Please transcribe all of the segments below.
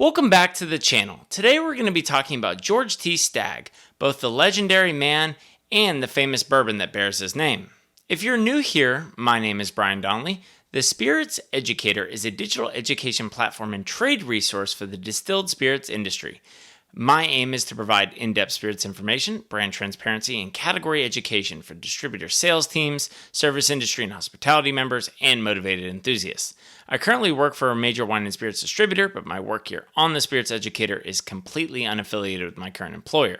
Welcome back to the channel. Today we're going to be talking about George T. Stagg, both the legendary man and the famous bourbon that bears his name. If you're new here, my name is Brian Donnelly. The Spirits Educator is a digital education platform and trade resource for the distilled spirits industry. My aim is to provide in-depth spirits information, brand transparency, and category education for distributor sales teams, service industry and hospitality members, and motivated enthusiasts. I currently work for a major wine and spirits distributor, but my work here on the Spirits Educator is completely unaffiliated with my current employer.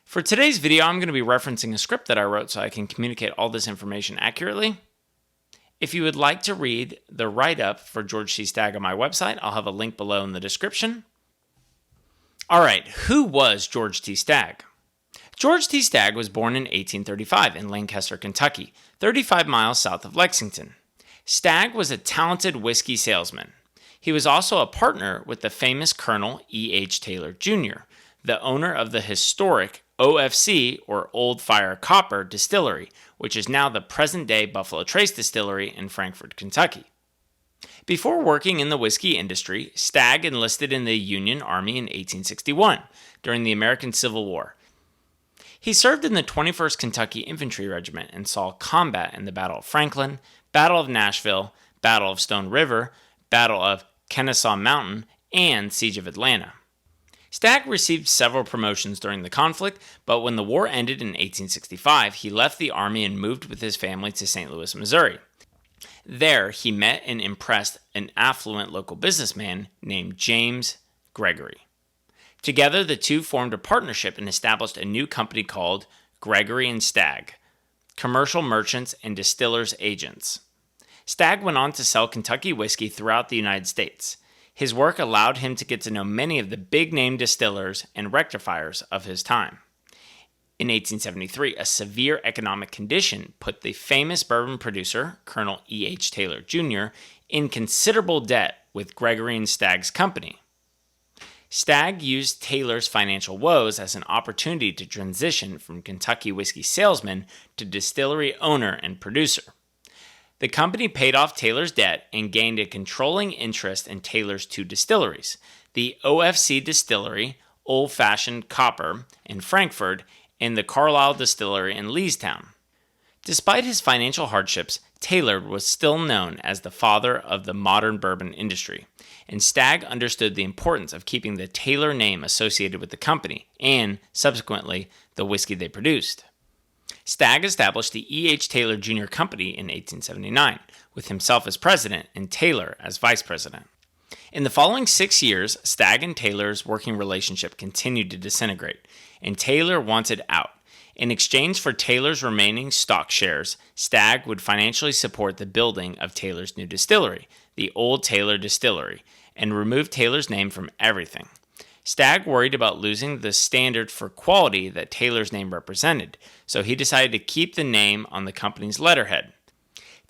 For today's video, I'm going to be referencing a script that I wrote so I can communicate all this information accurately. If you would like to read the write-up for George T. Stagg on my website, I'll have a link below in the description. All right, who was George T. Stagg? George T. Stagg was born in 1835 in Lancaster, Kentucky, 35 miles south of Lexington. Stagg was a talented whiskey salesman. He was also a partner with the famous Colonel E.H. Taylor Jr., the owner of the historic OFC, or Old Fire Copper Distillery, which is now the present-day Buffalo Trace Distillery in Frankfort, Kentucky. Before working in the whiskey industry, Stagg enlisted in the Union Army in 1861 during the American Civil War. He served in the 21st Kentucky Infantry Regiment and saw combat in the Battle of Franklin, Battle of Nashville, Battle of Stone River, Battle of Kennesaw Mountain, and Siege of Atlanta. Stagg received several promotions during the conflict, but when the war ended in 1865, he left the Army and moved with his family to St. Louis, Missouri. There, he met and impressed an affluent local businessman named James Gregory. Together, the two formed a partnership and established a new company called Gregory and Stagg, Commercial Merchants and Distillers Agents. Stagg went on to sell Kentucky whiskey throughout the United States. His work allowed him to get to know many of the big-name distillers and rectifiers of his time. In 1873, a severe economic condition put the famous bourbon producer, Colonel E.H. Taylor Jr., in considerable debt with Gregory and Stagg's company. Stagg used Taylor's financial woes as an opportunity to transition from Kentucky whiskey salesman to distillery owner and producer. The company paid off Taylor's debt and gained a controlling interest in Taylor's two distilleries, the OFC Distillery, Old Fashioned Copper in Frankfort, and the Carlisle Distillery in Leestown. Despite his financial hardships, Taylor was still known as the father of the modern bourbon industry, and Stagg understood the importance of keeping the Taylor name associated with the company and, subsequently, the whiskey they produced. Stagg established the E.H. Taylor Jr. Company in 1879, with himself as president and Taylor as vice president. In the following 6 years, Stagg and Taylor's working relationship continued to disintegrate, and Taylor wanted out. In exchange for Taylor's remaining stock shares, Stagg would financially support the building of Taylor's new distillery, the Old Taylor Distillery, and remove Taylor's name from everything. Stagg worried about losing the standard for quality that Taylor's name represented, so he decided to keep the name on the company's letterhead.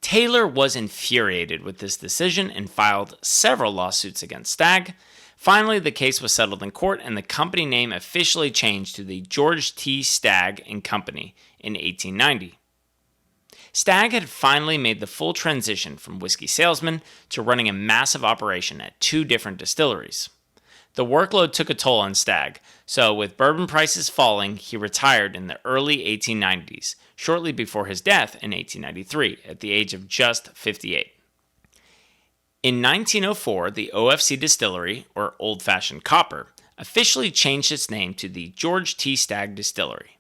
Taylor was infuriated with this decision and filed several lawsuits against Stagg. Finally, the case was settled in court and the company name officially changed to the George T. Stagg & Company in 1890. Stagg had finally made the full transition from whiskey salesman to running a massive operation at two different distilleries. The workload took a toll on Stagg, so with bourbon prices falling, he retired in the early 1890s, shortly before his death in 1893, at the age of just 58. In 1904, the OFC Distillery, or Old Fashioned Copper, officially changed its name to the George T. Stagg Distillery.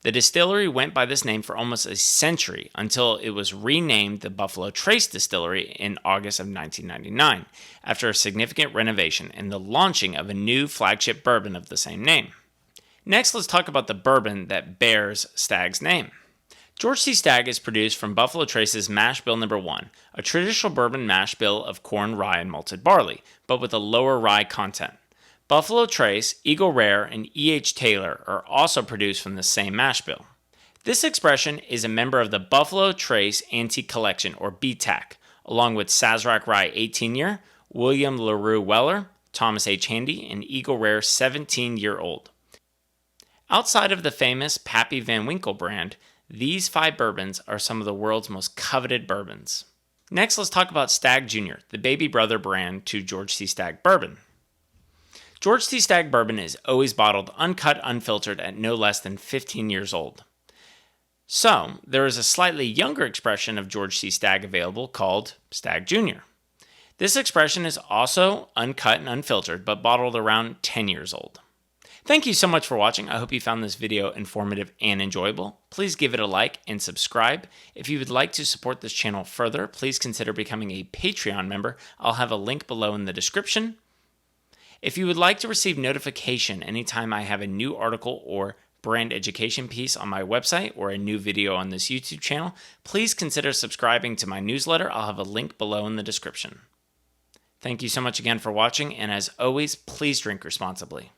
The distillery went by this name for almost a century until it was renamed the Buffalo Trace Distillery in August of 1999, after a significant renovation and the launching of a new flagship bourbon of the same name. Next, let's talk about the bourbon that bears Stagg's name. George T. Stagg is produced from Buffalo Trace's Mash Bill No. 1, a traditional bourbon mash bill of corn, rye, and malted barley, but with a lower rye content. Buffalo Trace, Eagle Rare, and E.H. Taylor are also produced from the same mash bill. This expression is a member of the Buffalo Trace Antique Collection, or BTAC, along with Sazerac Rye 18-year, William LaRue Weller, Thomas H. Handy, and Eagle Rare 17-year-old. Outside of the famous Pappy Van Winkle brand, these 5 bourbons are some of the world's most coveted bourbons. Next, let's talk about Stagg Jr., the baby brother brand to George T. Stagg bourbon. George T. Stagg bourbon is always bottled uncut, unfiltered at no less than 15 years old. So, there is a slightly younger expression of George T. Stagg available called Stagg Jr. This expression is also uncut and unfiltered, but bottled around 10 years old. Thank you so much for watching. I hope you found this video informative and enjoyable. Please give it a like and subscribe. If you would like to support this channel further, please consider becoming a Patreon member. I'll have a link below in the description. If you would like to receive notification anytime I have a new article or brand education piece on my website or a new video on this YouTube channel, please consider subscribing to my newsletter. I'll have a link below in the description. Thank you so much again for watching, and as always, please drink responsibly.